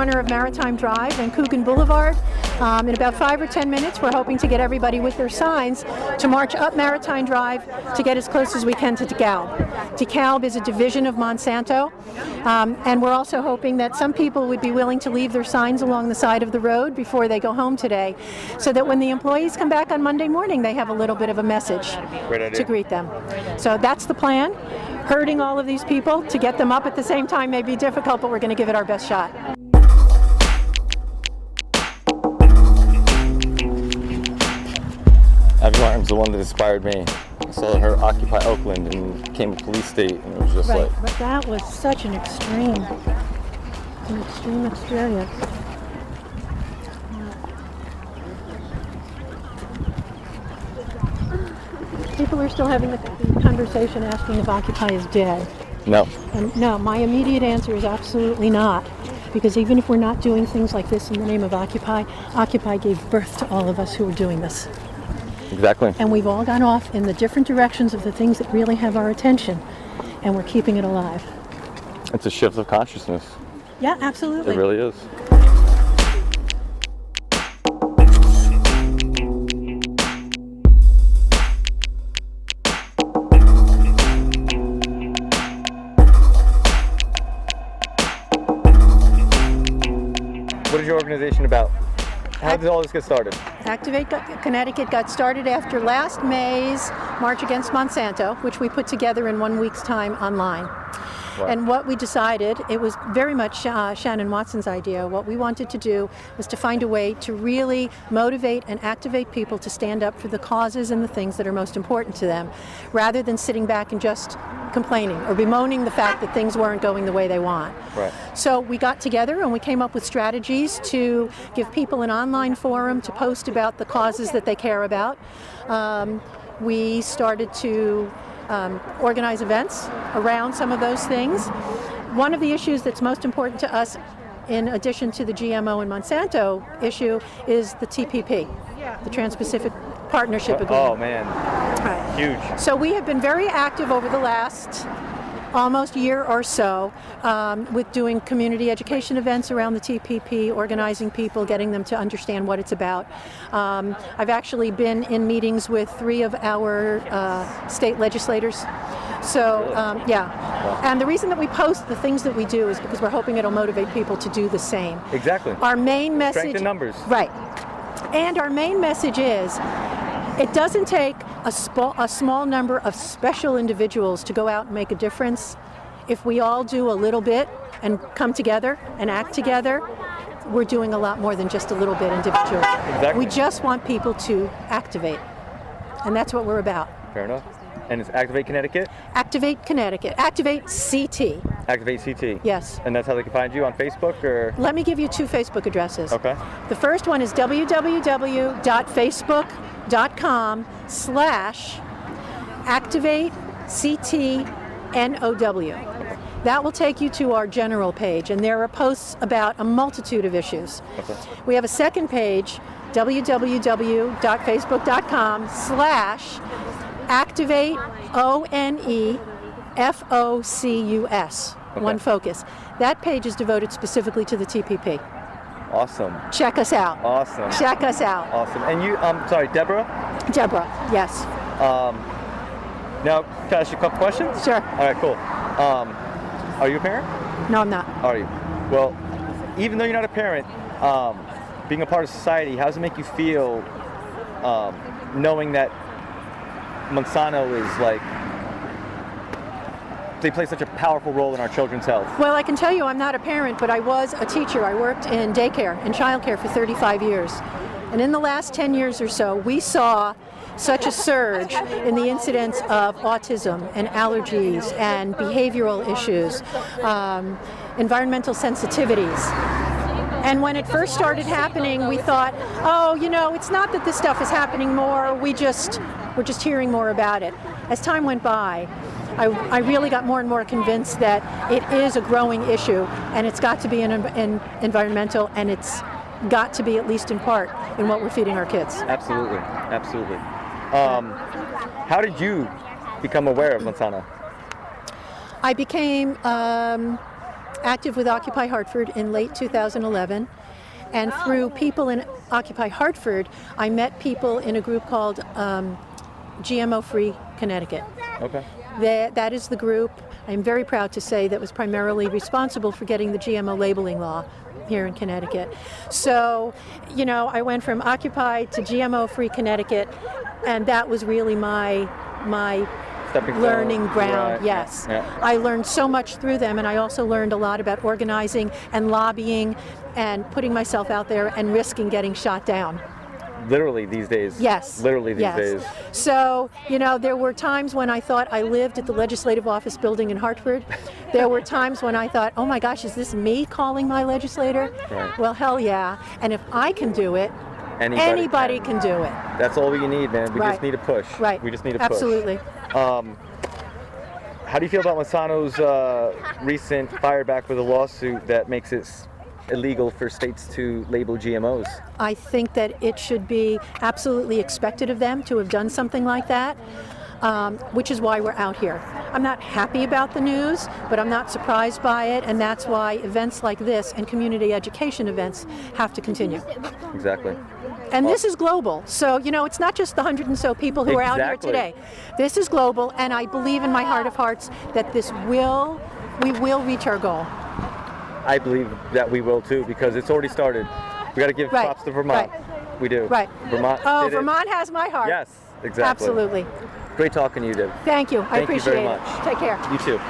corner of Maritime Drive and Coogan Boulevard. In about 5 or 10 minutes, we're hoping to get everybody with their signs to march up Maritime Drive to get as close as we can to DeKalb. DeKalb is a division of Monsanto, and we're also hoping that some people would be willing to leave their signs along the side of the road before they go home today, so that when the employees come back on Monday morning, they have a little bit of a message to greet them. So that's the plan. Herding all of these people to get them up at the same time may be difficult, but we're going to give it our best shot. Abby Martin's the one that inspired me. I saw her occupy Oakland and became a police state, and it was just right, like... but that was such an extreme experience. People are still having the conversation asking if Occupy is dead. No. And no, my immediate answer is absolutely not. Because even if we're not doing things like this in the name of Occupy, Occupy gave birth to all of us who are doing this. Exactly. And we've all gone off in the different directions of the things that really have our attention, and we're keeping it alive. It's a shift of consciousness. Yeah, absolutely. It really is. What is your organization about? How did all this get started? Activate Connecticut got started after last May's March Against Monsanto, which we put together in 1 week's time online. Right. And what we decided, it was very much Shannon Watson's idea. What we wanted to do was to find a way to really motivate and activate people to stand up for the causes and the things that are most important to them, rather than sitting back and just complaining or bemoaning the fact that things weren't going the way they want. Right. So we got together and we came up with strategies to give people an online forum to post about the causes that they care about. We started to organize events around some of those things. One of the issues that's most important to us, in addition to the GMO and Monsanto issue, is the TPP, the Trans-Pacific Partnership Agreement. Oh man, right. Huge. So we have been very active over the last almost year or so with doing community education events around the TPP, organizing people, getting them to understand what it's about. I've actually been in meetings with 3 of our state legislators. So, yeah. Wow. And the reason that we post the things that we do is because we're hoping it'll motivate people to do the same. Exactly. Our main message... Strength in numbers. Right. And our main message is, it doesn't take a small number of special individuals to go out and make a difference. If we all do a little bit and come together and act together, we're doing a lot more than just a little bit individually. Exactly. We just want people to activate, and that's what we're about. Fair enough. And it's Activate Connecticut? Activate Connecticut. Activate CT. Activate CT. Yes. And that's how they can find you on Facebook, or? Let me give you 2 Facebook addresses. Okay. The first one is www.facebook.com/ActivateCT That will take you to our general page, and there are posts about a multitude of issues. Okay. We have a second page, www.facebook.com/ActivateONEFOCUS. Okay. One focus. That page is devoted specifically to the TPP. Awesome. Check us out. Awesome. Check us out. Awesome. And you, sorry, Debra? Debra, yes. Now, can I ask you a couple questions? Sure. All right, cool. Are you a parent? No, I'm not. Are you? Well, even though you're not a parent, being a part of society, how does it make you feel knowing that Monsanto is like, they play such a powerful role in our children's health? Well, I can tell you I'm not a parent, but I was a teacher. I worked in daycare and childcare for 35 years. And in the last 10 years or so, we saw such a surge in the incidence of autism and allergies and behavioral issues, environmental sensitivities. And when it first started happening, we thought, oh, you know, it's not that this stuff is happening more, we're just hearing more about it. As time went by, I really got more and more convinced that it is a growing issue, and it's got to be environmental, and it's got to be, at least in part, in what we're feeding our kids. Absolutely, absolutely. How did you become aware of Monsanto? I became active with Occupy Hartford in late 2011. And through people in Occupy Hartford, I met people in a group called GMO-Free Connecticut. Okay. That is the group, I'm very proud to say, that was primarily responsible for getting the GMO labeling law here in Connecticut. So, you know, I went from Occupy to GMO-Free Connecticut, and that was really my learning ground. Right. Yes. Yeah. I learned so much through them, and I also learned a lot about organizing and lobbying and putting myself out there and risking getting shot down. Literally these days. Yes. Literally these days. So, you know, there were times when I thought I lived at the legislative office building in Hartford. There were times when I thought, oh my gosh, is this me calling my legislator? Right. Well, hell yeah. And if I can do it, Anybody can do it. That's all we need, man. We Right. just need a push. Right. We just need a push. Absolutely. How do you feel about Monsanto's recent fireback with a lawsuit that makes it illegal for states to label GMOs? I think that it should be absolutely expected of them to have done something like that, which is why we're out here. I'm not happy about the news, but I'm not surprised by it, and that's why events like this and community education events have to continue. Exactly. And this is global, so you know it's not just the 100 and so people who are out here Exactly. today. This is global, and I believe in my heart of hearts that we will reach our goal. I believe that we will too, because it's already started. We got to give Right. props to Vermont. Right. We do. Right. Vermont. Oh, did it. Vermont has my heart. Yes, exactly. Absolutely. Great talking to you, Deb. Thank you. I Thank you appreciate very it. much. Take care. You too.